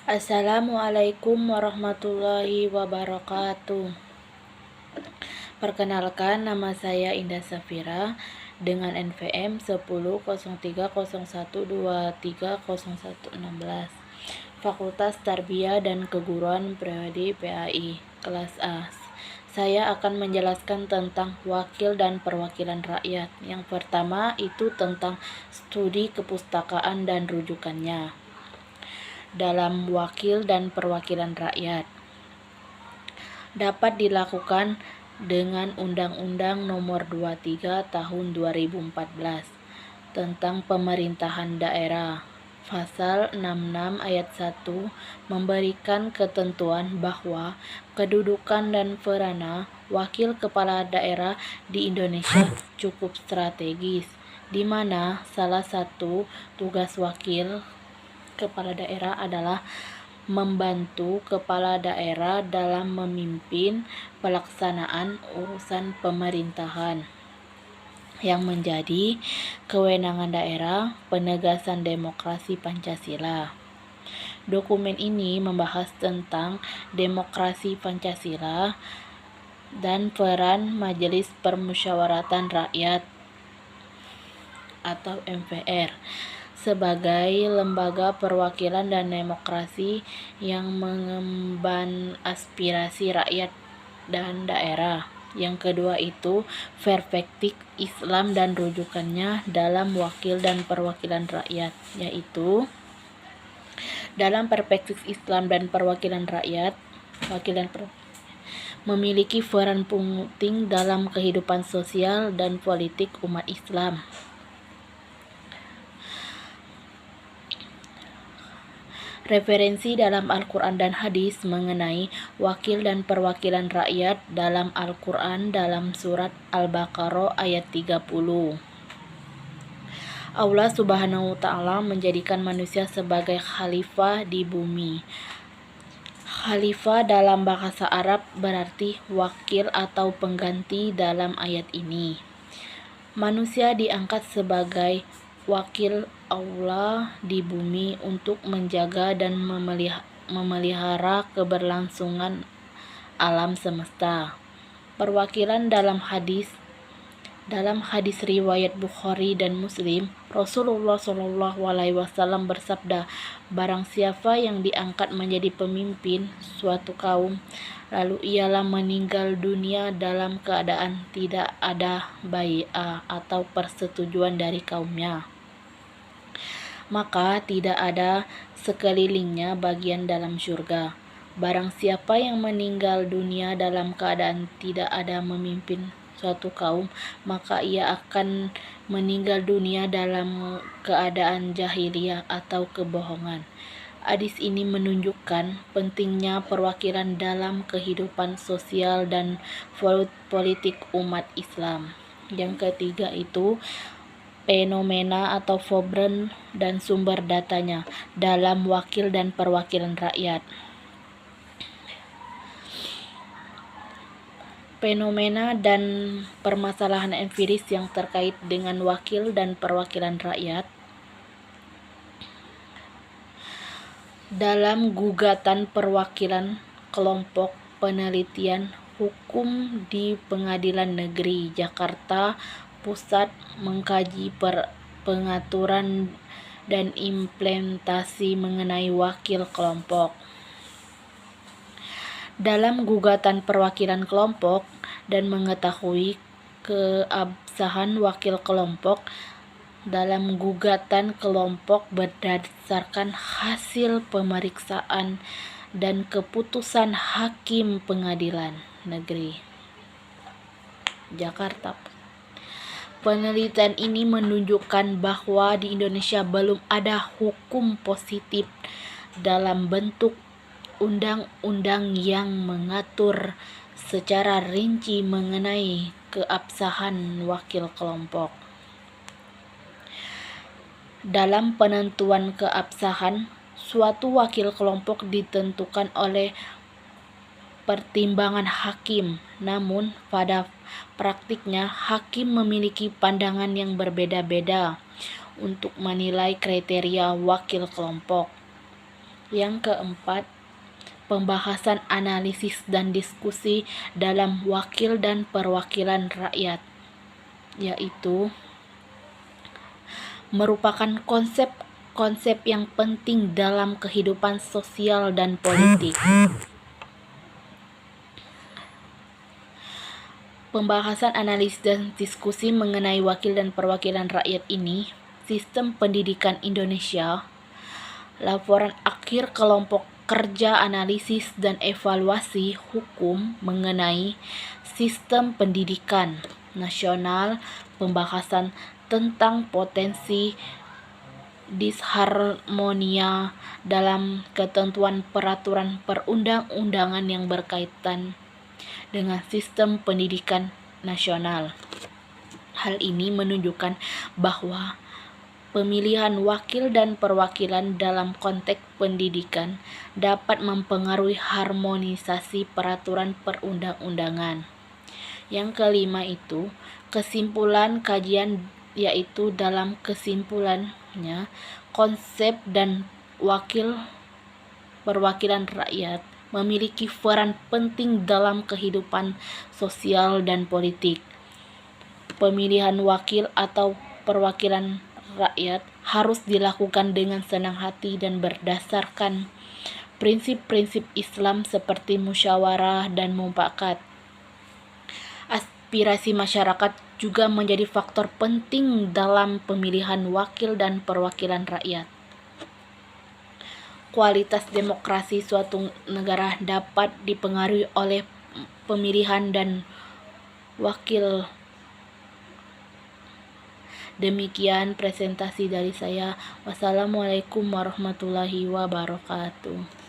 Assalamualaikum warahmatullahi wabarakatuh. Perkenalkan, nama saya Indah Safira dengan NPM 10.03.0123.0116, Fakultas Tarbiyah dan Keguruan Pribadi PAI, kelas A. Saya akan menjelaskan tentang wakil dan perwakilan rakyat. Yang pertama itu tentang studi kepustakaan dan rujukannya dalam wakil dan perwakilan rakyat. Dapat dilakukan dengan Undang-Undang Nomor 23 Tahun 2014 tentang Pemerintahan Daerah. Pasal 66 ayat 1 memberikan ketentuan bahwa kedudukan dan peranan wakil kepala daerah di Indonesia cukup strategis, di mana salah satu tugas wakil kepala daerah adalah membantu kepala daerah dalam memimpin pelaksanaan urusan pemerintahan yang menjadi kewenangan daerah, penegasan demokrasi Pancasila. Dokumen ini membahas tentang demokrasi Pancasila dan peran Majelis Permusyawaratan Rakyat atau MPR sebagai lembaga perwakilan dan demokrasi yang mengemban aspirasi rakyat dan daerah. Yang kedua itu perspektif Islam dan rujukannya dalam wakil dan perwakilan rakyat, yaitu dalam perspektif Islam dan perwakilan rakyat, memiliki peran penting dalam kehidupan sosial dan politik umat Islam. Referensi dalam Al-Quran dan Hadis mengenai wakil dan perwakilan rakyat dalam Al-Quran dalam surat Al-Baqarah ayat 30. Allah Subhanahu wa Ta'ala menjadikan manusia sebagai khalifah di bumi. Khalifah dalam bahasa Arab berarti wakil atau pengganti dalam ayat ini. Manusia diangkat sebagai wakil Allah di bumi untuk menjaga dan memelihara keberlangsungan alam semesta. Perwakilan dalam hadis riwayat Bukhari dan Muslim, Rasulullah SAW bersabda, barang siapa yang diangkat menjadi pemimpin suatu kaum, lalu ialah meninggal dunia dalam keadaan tidak ada bai'ah atau persetujuan dari kaumnya, maka tidak ada sekelilingnya bagian dalam surga. Barang siapa yang meninggal dunia dalam keadaan tidak ada memimpin suatu kaum, maka ia akan meninggal dunia dalam keadaan jahiliyah atau kebohongan. Hadis ini menunjukkan pentingnya perwakilan dalam kehidupan sosial dan politik umat Islam. Yang ketiga itu fenomena atau problem dan sumber datanya dalam wakil dan perwakilan rakyat. Fenomena dan permasalahan empiris yang terkait dengan wakil dan perwakilan rakyat. Dalam gugatan perwakilan kelompok penelitian hukum di Pengadilan Negeri Jakarta Pusat mengkaji pengaturan dan implementasi mengenai wakil kelompok. Dalam gugatan perwakilan kelompok dan mengetahui keabsahan wakil kelompok, dalam gugatan kelompok berdasarkan hasil pemeriksaan dan keputusan Hakim Pengadilan Negeri Jakarta. Penelitian ini menunjukkan bahwa di Indonesia belum ada hukum positif dalam bentuk undang-undang yang mengatur secara rinci mengenai keabsahan wakil kelompok. Dalam penentuan keabsahan, suatu wakil kelompok ditentukan oleh pertimbangan hakim. Namun, pada praktiknya, hakim memiliki pandangan yang berbeda-beda untuk menilai kriteria wakil kelompok. Yang keempat, pembahasan, analisis, dan diskusi dalam wakil dan perwakilan rakyat, yaitu merupakan konsep yang penting dalam kehidupan sosial dan politik. Pembahasan, analisis, dan diskusi mengenai wakil dan perwakilan rakyat ini, sistem pendidikan Indonesia, laporan akhir kelompok kerja analisis dan evaluasi hukum mengenai sistem pendidikan nasional, pembahasan tentang potensi disharmonia dalam ketentuan peraturan perundang-undangan yang berkaitan dengan sistem pendidikan nasional. Hal ini menunjukkan bahwa pemilihan wakil dan perwakilan dalam konteks pendidikan dapat mempengaruhi harmonisasi peraturan perundang-undangan. Yang kelima itu kesimpulan kajian, yaitu dalam kesimpulannya konsep dan wakil perwakilan rakyat memiliki peran penting dalam kehidupan sosial dan politik. Pemilihan wakil atau perwakilan rakyat harus dilakukan dengan senang hati dan berdasarkan prinsip-prinsip Islam seperti musyawarah dan mufakat. Aspirasi masyarakat juga menjadi faktor penting dalam pemilihan wakil dan perwakilan rakyat. Kualitas demokrasi suatu negara dapat dipengaruhi oleh pemilihan dan wakil. Demikian presentasi dari saya. Wassalamualaikum warahmatullahi wabarakatuh.